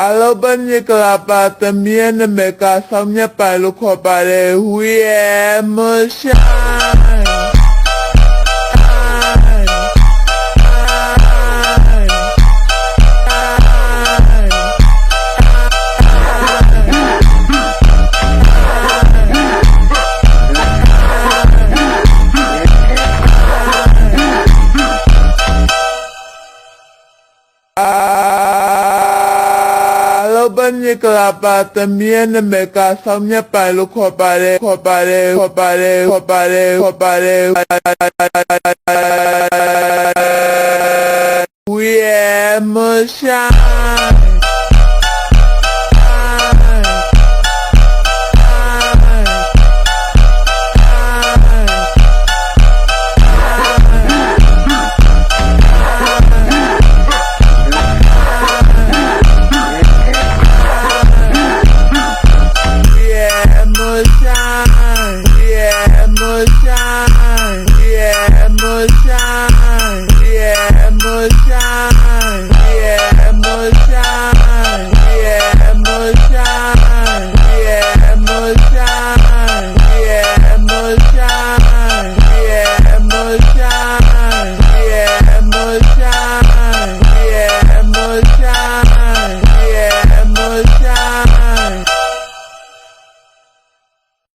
Alo bên như là bà tầm miên nên mẹ cả xong nhé bà lúc họ bà đề huy em mơ shine. Bên như là bà tầm miên nên mẹ cả xong nhé bà lúc họ bà đề huy em mơ shine.